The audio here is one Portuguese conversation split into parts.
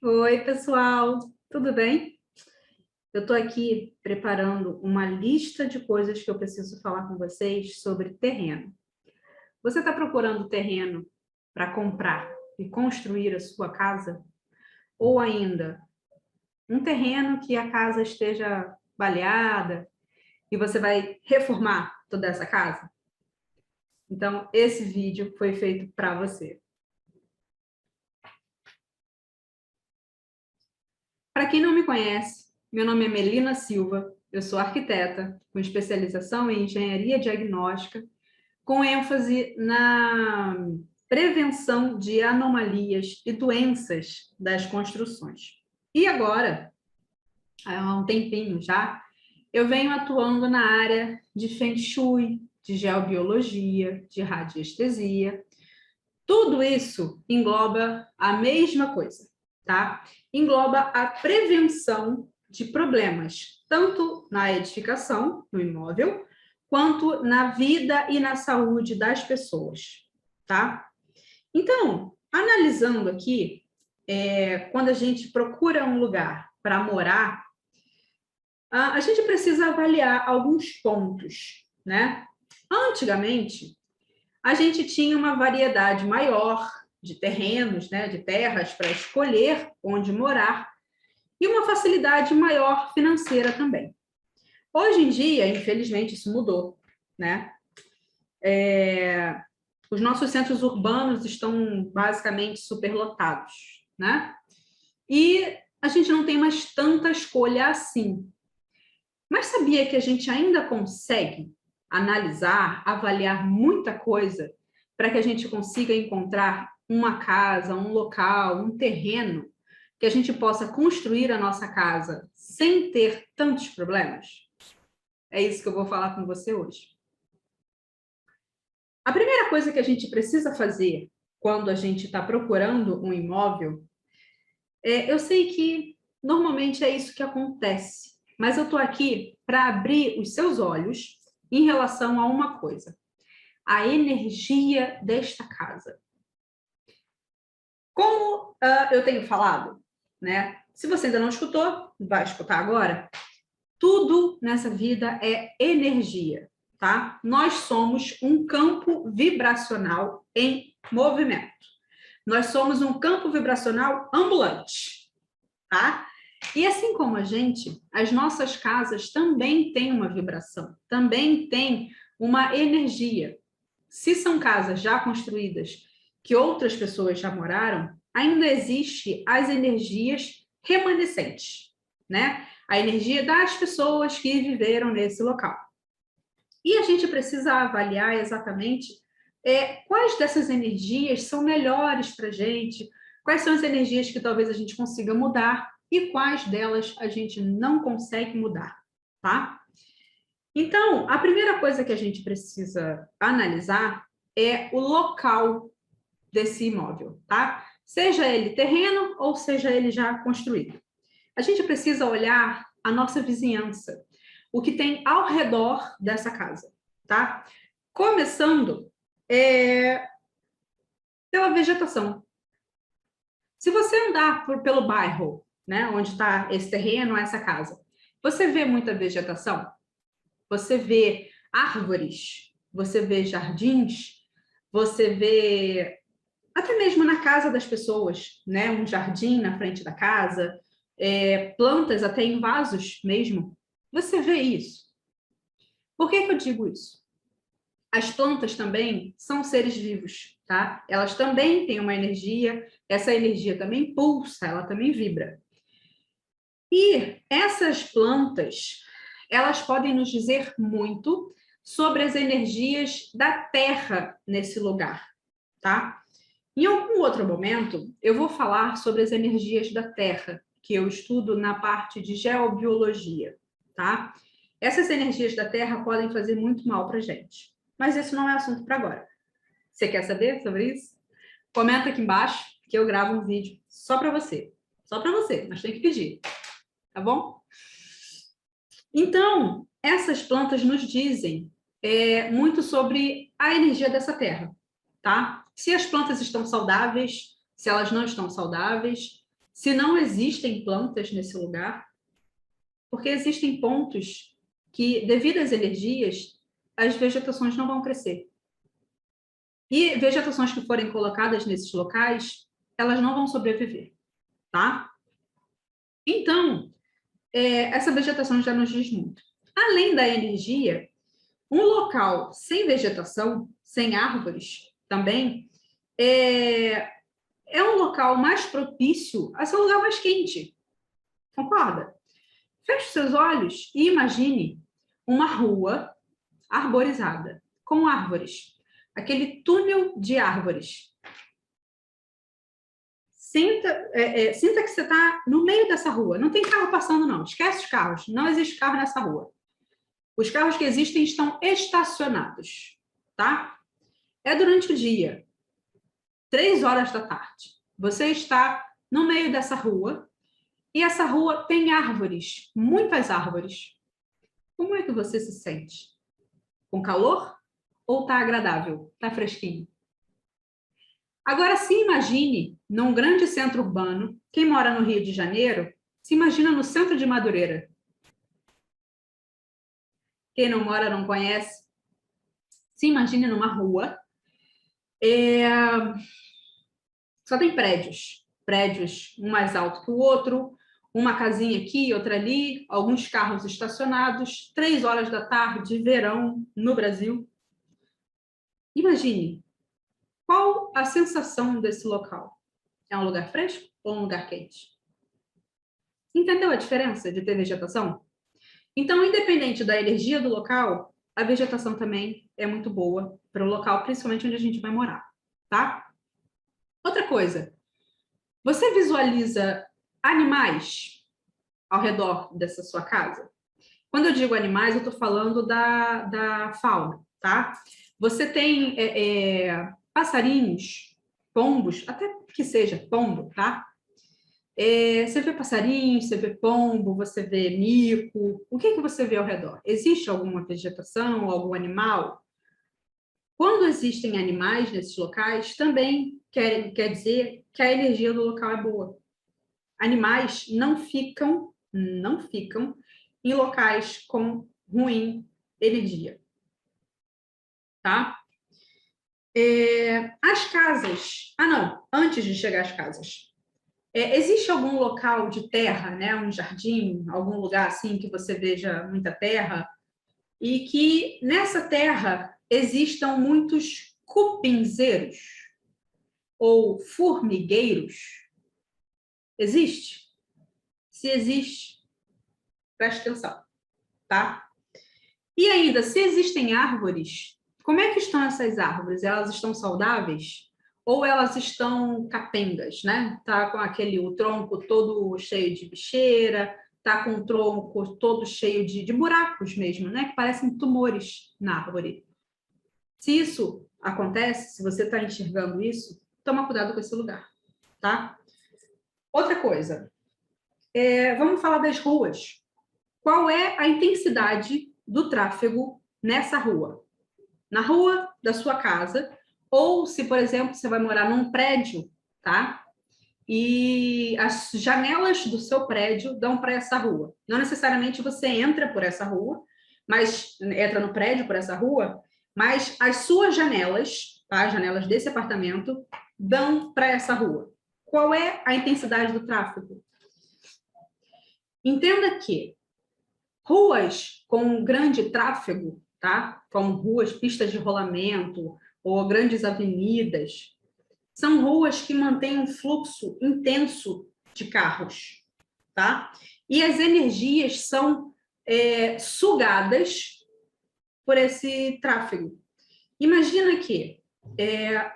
Oi, pessoal, tudo bem? Eu estou aqui preparando uma lista de coisas que eu preciso falar com vocês sobre terreno. Você está procurando terreno para comprar e construir a sua casa? Ou ainda, um terreno que a casa esteja baleada e você vai reformar toda essa casa? Então, esse vídeo foi feito para você. Para quem não me conhece, meu nome é Melina Silva, eu sou arquiteta com especialização em engenharia diagnóstica, com ênfase na prevenção de anomalias e doenças das construções. E agora, há um tempinho já, eu venho atuando na área de Feng Shui, de geobiologia, de radiestesia. Tudo isso engloba a mesma coisa, tá? Engloba a prevenção de problemas, tanto na edificação, no imóvel, quanto na vida e na saúde das pessoas, tá? Então, analisando aqui, quando a gente procura um lugar para morar, a gente precisa avaliar alguns pontos, né? Antigamente, a gente tinha uma variedade maior de terrenos, né, de terras para escolher onde morar e uma facilidade maior financeira também. Hoje em dia, infelizmente, isso mudou, né? Os nossos centros urbanos estão basicamente superlotados, né? E a gente não tem mais tanta escolha assim. Mas sabia que a gente ainda consegue analisar, avaliar muita coisa para que a gente consiga encontrar uma casa, um local, um terreno que a gente possa construir a nossa casa sem ter tantos problemas? É isso que eu vou falar com você hoje. A primeira coisa que a gente precisa fazer quando a gente está procurando um imóvel, eu sei que normalmente é isso que acontece, mas eu estou aqui para abrir os seus olhos em relação a uma coisa: a energia desta casa. Como eu tenho falado, né? Se você ainda não escutou, vai escutar agora. Tudo nessa vida é energia, tá? Nós somos um campo vibracional em movimento. Nós somos um campo vibracional ambulante, tá? E assim como a gente, as nossas casas também têm uma vibração, também têm uma energia. Se são casas já construídas, que outras pessoas já moraram, ainda existe as energias remanescentes, né? A energia das pessoas que viveram nesse local. E a gente precisa avaliar exatamente quais dessas energias são melhores para a gente, quais são as energias que talvez a gente consiga mudar e quais delas a gente não consegue mudar, tá? Então, a primeira coisa que a gente precisa analisar é o local desse imóvel, tá? Seja ele terreno ou seja ele já construído. A gente precisa olhar a nossa vizinhança, o que tem ao redor dessa casa, tá? Começando pela vegetação. Se você andar pelo bairro, né, onde está esse terreno, essa casa, você vê muita vegetação? Você vê árvores, você vê jardins, você vê até mesmo na casa das pessoas, né? Um jardim na frente da casa, plantas até em vasos mesmo. Você vê isso. Por que eu digo isso? As plantas também são seres vivos, tá? Elas também têm uma energia, essa energia também pulsa, ela também vibra. E essas plantas, elas podem nos dizer muito sobre as energias da Terra nesse lugar, tá? Em algum outro momento, eu vou falar sobre as energias da Terra, que eu estudo na parte de geobiologia, tá? Essas energias da Terra podem fazer muito mal para a gente, mas esse não é assunto para agora. Você quer saber sobre isso? Comenta aqui embaixo que eu gravo um vídeo só para você. Só para você, mas tem que pedir, tá bom? Então, essas plantas nos dizem muito sobre a energia dessa terra, tá? Se as plantas estão saudáveis, se elas não estão saudáveis, se não existem plantas nesse lugar, porque existem pontos que, devido às energias, as vegetações não vão crescer. E vegetações que forem colocadas nesses locais, elas não vão sobreviver, tá? Então, essa vegetação já nos diz muito. Além da energia, um local sem vegetação, sem árvores também, é um local mais propício a ser um lugar mais quente. Concorda? Feche seus olhos e imagine uma rua arborizada, com árvores. Aquele túnel de árvores. Sinta que você está no meio dessa rua. Não tem carro passando, não. Esquece os carros. Não existe carro nessa rua. Os carros que existem estão estacionados, tá? É durante o dia, 3 horas da tarde. Você está no meio dessa rua e essa rua tem árvores, muitas árvores. Como é que você se sente? Com calor ou está agradável? Está fresquinho? Agora, se imagine num grande centro urbano, quem mora no Rio de Janeiro, se imagina no centro de Madureira. Quem não mora, não conhece. Se imagine numa rua, só tem prédios. Prédios, um mais alto que o outro, uma casinha aqui, outra ali, alguns carros estacionados, 3 horas da tarde, verão, no Brasil. Imagine, qual a sensação desse local? É um lugar fresco ou um lugar quente? Entendeu a diferença de ter vegetação? Então, independente da energia do local, a vegetação também é muito boa para o local, principalmente onde a gente vai morar, tá? Outra coisa, você visualiza animais ao redor dessa sua casa? Quando eu digo animais, eu estou falando da fauna, tá? Você tem passarinhos, pombos, até que seja pombo, tá? Você vê passarinho, você vê pombo, você vê mico. O que você vê ao redor? Existe alguma vegetação, algum animal? Quando existem animais nesses locais, também quer dizer que a energia do local é boa. Animais não ficam em locais com ruim energia, tá? As casas... Ah, não, antes de chegar às casas. Existe algum local de terra, né, um jardim, algum lugar assim que você veja muita terra e que nessa terra existam muitos cupinzeiros ou formigueiros? Existe? Se existe, preste atenção, tá? E ainda, se existem árvores, como é que estão essas árvores? Elas estão saudáveis? Ou elas estão capengas, né? Tá com o tronco todo cheio de bicheira, tá com o tronco todo cheio de buracos mesmo, né? Que parecem tumores na árvore. Se isso acontece, se você está enxergando isso, toma cuidado com esse lugar, tá? Outra coisa, vamos falar das ruas. Qual é a intensidade do tráfego nessa rua? Na rua da sua casa, ou se, por exemplo, você vai morar num prédio, tá? E as janelas do seu prédio dão para essa rua. Não necessariamente você entra por essa rua, mas entra no prédio por essa rua, mas as suas janelas, tá? As janelas desse apartamento dão para essa rua. Qual é a intensidade do tráfego? Entenda que ruas com grande tráfego, tá? Como ruas, pistas de rolamento ou grandes avenidas, são ruas que mantêm um fluxo intenso de carros, tá? E as energias são sugadas por esse tráfego. Imagina que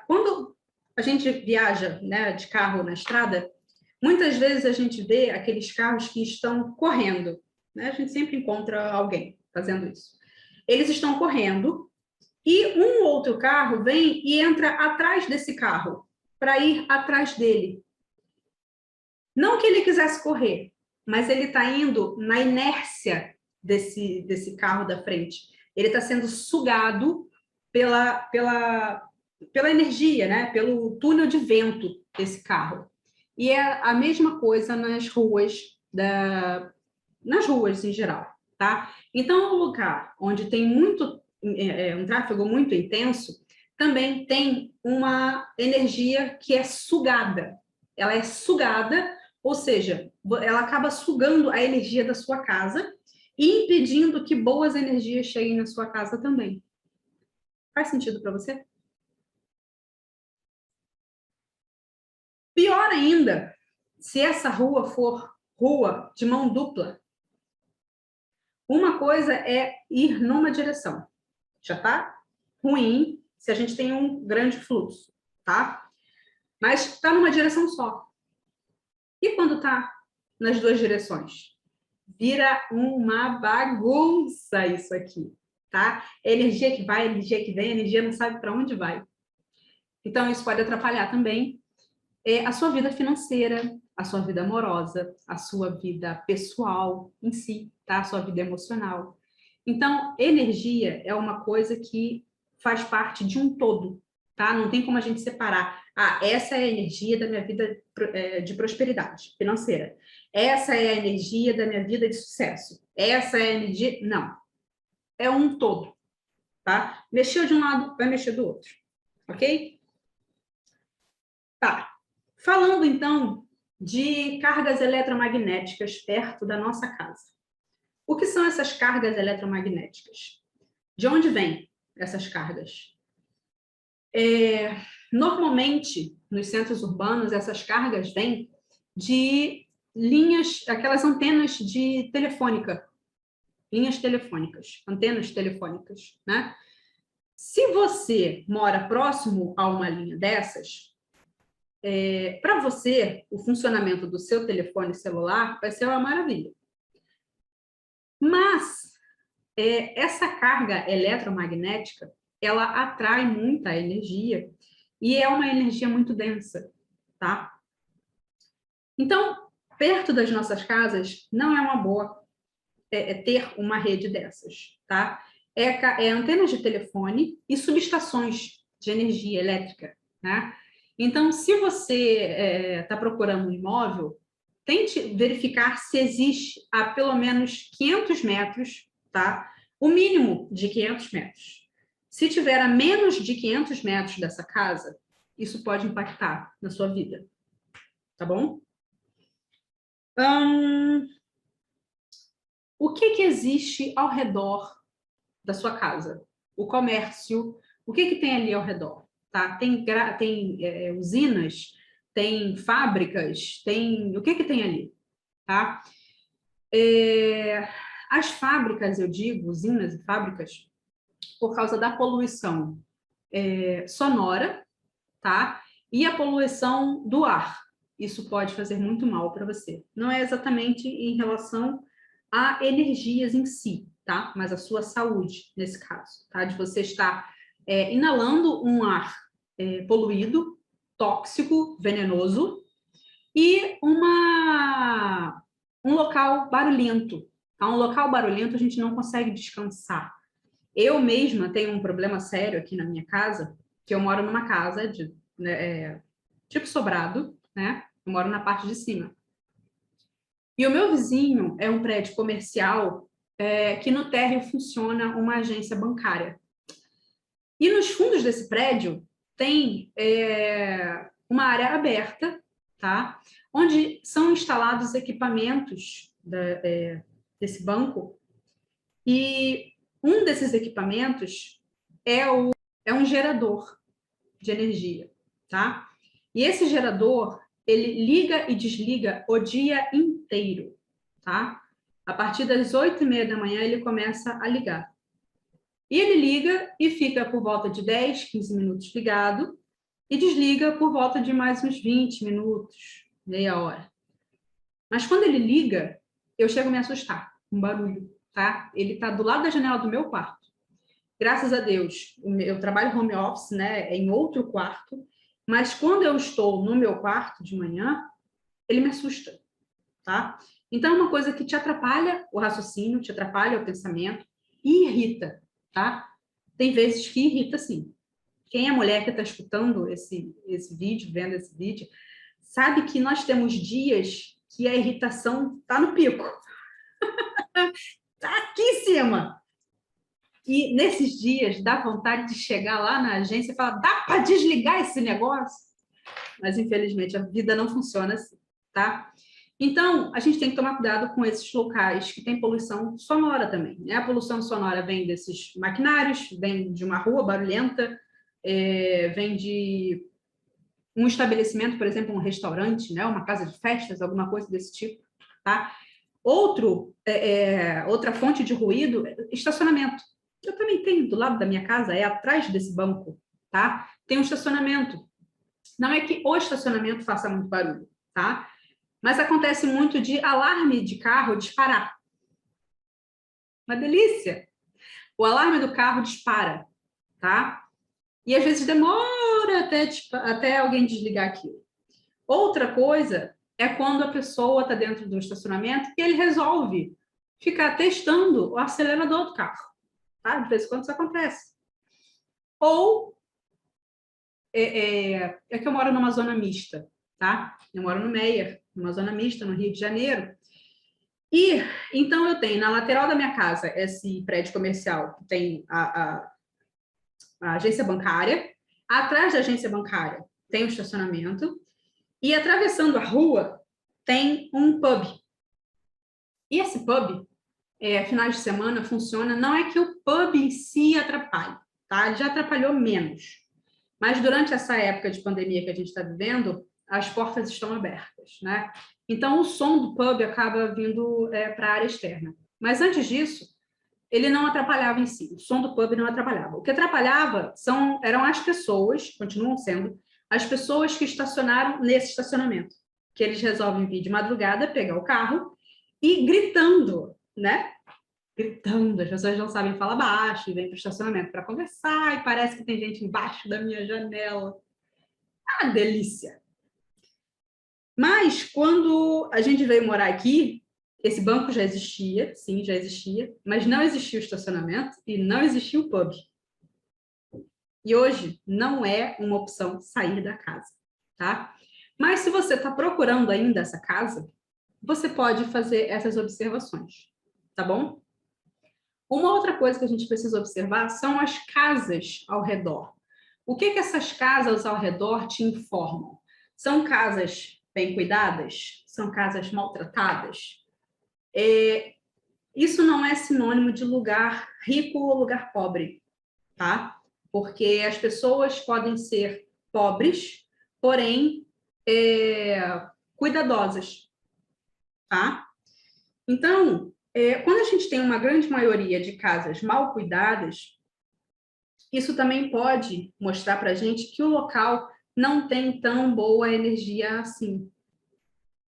quando a gente viaja, né, de carro na estrada, muitas vezes a gente vê aqueles carros que estão correndo, né? A gente sempre encontra alguém fazendo isso. Eles estão correndo e um outro carro vem e entra atrás desse carro para ir atrás dele. Não que ele quisesse correr, mas ele está indo na inércia desse carro da frente. Ele está sendo sugado pela energia, né? Pelo túnel de vento desse carro. E é a mesma coisa nas ruas, nas ruas em geral, tá? Então, um lugar onde tem um tráfego muito intenso, também tem uma energia que é sugada. Ela é sugada, ou seja, ela acaba sugando a energia da sua casa e impedindo que boas energias cheguem na sua casa também. Faz sentido para você? Pior ainda, se essa rua for rua de mão dupla, uma coisa é ir numa direção. Já está ruim se a gente tem um grande fluxo, tá? Mas está numa direção só. E quando está nas duas direções? Vira uma bagunça isso aqui, tá? Energia que vai, energia que vem, energia não sabe para onde vai. Então, isso pode atrapalhar também a sua vida financeira, a sua vida amorosa, a sua vida pessoal em si, tá? A sua vida emocional. Então, energia é uma coisa que faz parte de um todo, tá? Não tem como a gente separar. Ah, essa é a energia da minha vida de prosperidade financeira. Essa é a energia da minha vida de sucesso. Essa é a energia... Não. É um todo, tá? Mexeu de um lado, vai mexer do outro. Ok? Tá. Falando, então, de cargas eletromagnéticas perto da nossa casa. O que são essas cargas eletromagnéticas? De onde vêm essas cargas? Normalmente, nos centros urbanos, essas cargas vêm de linhas, aquelas antenas de telefônica, linhas telefônicas, antenas telefônicas, né? Se você mora próximo a uma linha dessas, para você, o funcionamento do seu telefone celular vai ser uma maravilha. Mas essa carga eletromagnética, ela atrai muita energia e é uma energia muito densa, tá? Então, perto das nossas casas, não é uma boa ter uma rede dessas, tá? É antenas de telefone e subestações de energia elétrica, né? Então, se você está procurando um imóvel, tente verificar se existe a pelo menos 500 metros, tá? O mínimo de 500 metros. Se tiver a menos de 500 metros dessa casa, isso pode impactar na sua vida, tá bom? O que existe ao redor da sua casa? O comércio, o que tem ali ao redor? Tá? Tem usinas, tem fábricas, o que tem ali? Tá? As fábricas, eu digo, usinas e fábricas, por causa da poluição sonora, tá? E a poluição do ar. Isso pode fazer muito mal para você. Não é exatamente em relação a energias em si, tá? Mas a sua saúde, nesse caso, tá? De você estar inalando um ar poluído, tóxico, venenoso, e um local barulhento. Tá? Um local barulhento a gente não consegue descansar. Eu mesma tenho um problema sério aqui na minha casa, que eu moro numa casa tipo sobrado, né? Eu moro na parte de cima. E o meu vizinho é um prédio comercial que no térreo funciona uma agência bancária. E nos fundos desse prédio tem uma área aberta, tá? Onde são instalados equipamentos desse banco. E um desses equipamentos é um gerador de energia, tá? E esse gerador, ele liga e desliga o dia inteiro, tá? A partir das 8h30 da manhã, ele começa a ligar. E ele liga e fica por volta de 10, 15 minutos ligado e desliga por volta de mais uns 20 minutos, meia hora. Mas quando ele liga, eu chego a me assustar com barulho, tá? Ele está do lado da janela do meu quarto. Graças a Deus, eu trabalho home office, né, em outro quarto, mas quando eu estou no meu quarto de manhã, ele me assusta, tá? Então, é uma coisa que te atrapalha o raciocínio, te atrapalha o pensamento e irrita, tá? Tem vezes que irrita, sim. Quem é mulher que está escutando esse vídeo, vendo esse vídeo, sabe que nós temos dias que a irritação está no pico. Está aqui em cima. E nesses dias dá vontade de chegar lá na agência e falar, dá para desligar esse negócio? Mas, infelizmente, a vida não funciona assim, tá? Então, a gente tem que tomar cuidado com esses locais que têm poluição sonora também, né? A poluição sonora vem desses maquinários, vem de uma rua barulhenta, vem de um estabelecimento, por exemplo, um restaurante, né? Uma casa de festas, alguma coisa desse tipo, tá? Outra fonte de ruído, estacionamento. Eu também tenho do lado da minha casa, é atrás desse banco, tá? Tem um estacionamento. Não é que o estacionamento faça muito barulho, tá? Mas acontece muito de alarme de carro disparar. Uma delícia! O alarme do carro dispara, tá? E às vezes demora até alguém desligar aquilo. Outra coisa é quando a pessoa está dentro do estacionamento e ele resolve ficar testando o acelerador do carro, tá? De vez em quando isso acontece. Ou é que eu moro numa zona mista, tá? Eu moro no Meier, numa zona mista, no Rio de Janeiro. E então eu tenho na lateral da minha casa esse prédio comercial que tem a agência bancária, atrás da agência bancária tem o estacionamento e atravessando a rua tem um pub. E esse pub, finais de semana, funciona, não é que o pub em si atrapalhe, tá? Ele já atrapalhou menos. Mas durante essa época de pandemia que a gente está vivendo, as portas estão abertas, né? Então, o som do pub acaba vindo para a área externa. Mas antes disso, ele não atrapalhava em si. O som do pub não atrapalhava. O que atrapalhava eram as pessoas, continuam sendo, as pessoas que estacionaram nesse estacionamento. Que eles resolvem vir de madrugada, pegar o carro e gritando, né? Gritando, as pessoas não sabem falar baixo e vêm para o estacionamento para conversar e parece que tem gente embaixo da minha janela. Ah, delícia! Mas quando a gente veio morar aqui, esse banco já existia, sim, já existia, mas não existia o estacionamento e não existia o pub. E hoje não é uma opção sair da casa, tá? Mas se você está procurando ainda essa casa, você pode fazer essas observações, tá bom? Uma outra coisa que a gente precisa observar são as casas ao redor. O que essas casas ao redor te informam? São casas bem cuidadas? São casas maltratadas? Isso não é sinônimo de lugar rico ou lugar pobre, tá? Porque as pessoas podem ser pobres, porém cuidadosas, tá? Então, quando a gente tem uma grande maioria de casas mal cuidadas, isso também pode mostrar para a gente que o local não tem tão boa energia assim,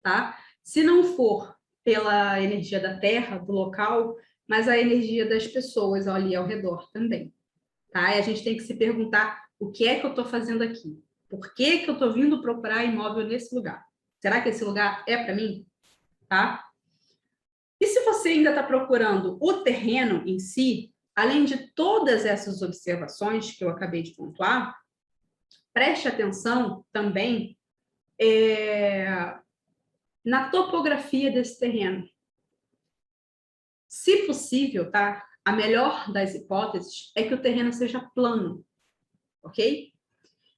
tá? Se não for pela energia da terra, do local, mas a energia das pessoas ali ao redor também, tá? E a gente tem que se perguntar o que é que eu estou fazendo aqui? Por que que eu estou vindo procurar imóvel nesse lugar? Será que esse lugar é para mim? Tá? E se você ainda está procurando o terreno em si, além de todas essas observações que eu acabei de pontuar, preste atenção também na topografia desse terreno. Se possível, tá? A melhor das hipóteses é que o terreno seja plano, ok?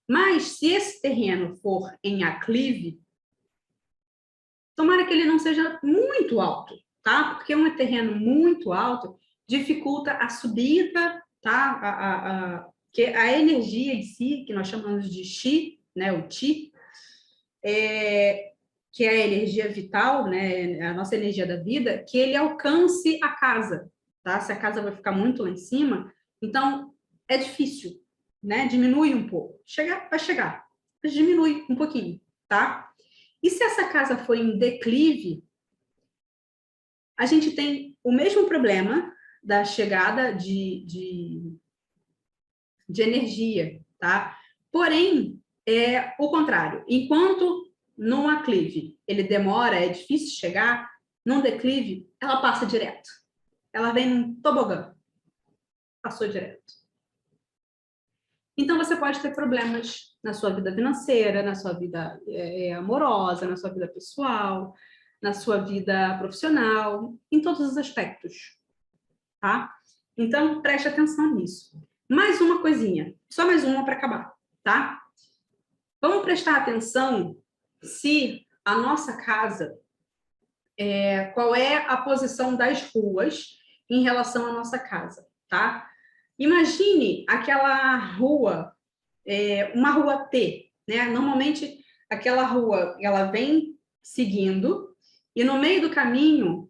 Mas se esse terreno for em aclive, tomara que ele não seja muito alto, tá? Porque um terreno muito alto dificulta a subida, tá? Que a energia em si, que nós chamamos de chi, né? O chi, que é a energia vital, né? A nossa energia da vida, que ele alcance a casa, tá? Se a casa vai ficar muito lá em cima, então é difícil, né? Diminui um pouco. Vai chegar, mas diminui um pouquinho, tá? E se essa casa for em declive, a gente tem o mesmo problema da chegada de energia, tá? Porém, é o contrário. Enquanto num aclive ele demora, é difícil chegar, num declive, ela passa direto. Ela vem num tobogã. Passou direto. Então, você pode ter problemas na sua vida financeira, na sua vida amorosa, na sua vida pessoal, na sua vida profissional, em todos os aspectos, tá? Então, preste atenção nisso. Mais uma coisinha, só mais uma para acabar, tá? Vamos prestar atenção se a nossa casa, qual é a posição das ruas em relação à nossa casa, tá? Imagine aquela rua, uma rua T, né? Normalmente, aquela rua, ela vem seguindo e no meio do caminho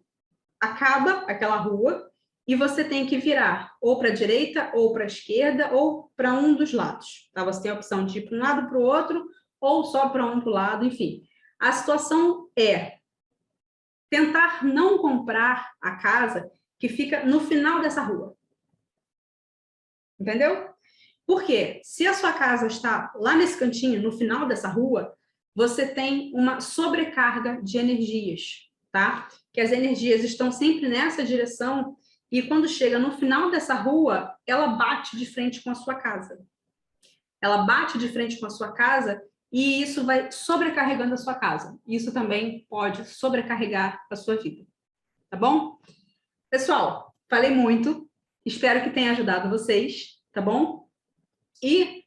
acaba aquela rua e você tem que virar ou para a direita, ou para a esquerda, ou para um dos lados, tá? Você tem a opção de ir para um lado, para o outro, ou só para um lado, enfim. A situação é tentar não comprar a casa que fica no final dessa rua. Entendeu? Porque se a sua casa está lá nesse cantinho, no final dessa rua, você tem uma sobrecarga de energias, tá? Que as energias estão sempre nessa direção e quando chega no final dessa rua, ela bate de frente com a sua casa. Ela bate de frente com a sua casa e isso vai sobrecarregando a sua casa. Isso também pode sobrecarregar a sua vida. Tá bom? Pessoal, falei muito. Espero que tenha ajudado vocês, tá bom? E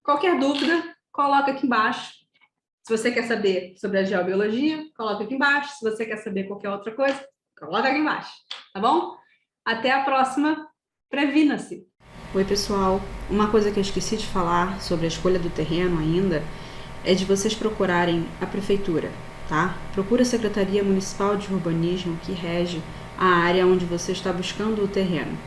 qualquer dúvida, coloca aqui embaixo. Se você quer saber sobre a geobiologia, coloca aqui embaixo. Se você quer saber qualquer outra coisa, coloca aqui embaixo, tá bom? Até a próxima. Previna-se! Oi, pessoal. Uma coisa que eu esqueci de falar sobre a escolha do terreno ainda é de vocês procurarem a prefeitura, tá? Procura a Secretaria Municipal de Urbanismo que rege a área onde você está buscando o terreno,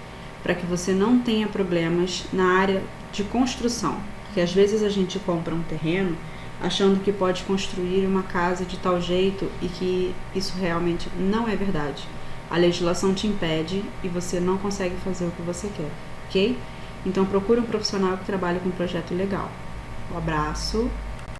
para que você não tenha problemas na área de construção, porque às vezes a gente compra um terreno achando que pode construir uma casa de tal jeito e que isso realmente não é verdade. A legislação te impede e você não consegue fazer o que você quer, ok? Então procure um profissional que trabalhe com um projeto legal. Um abraço.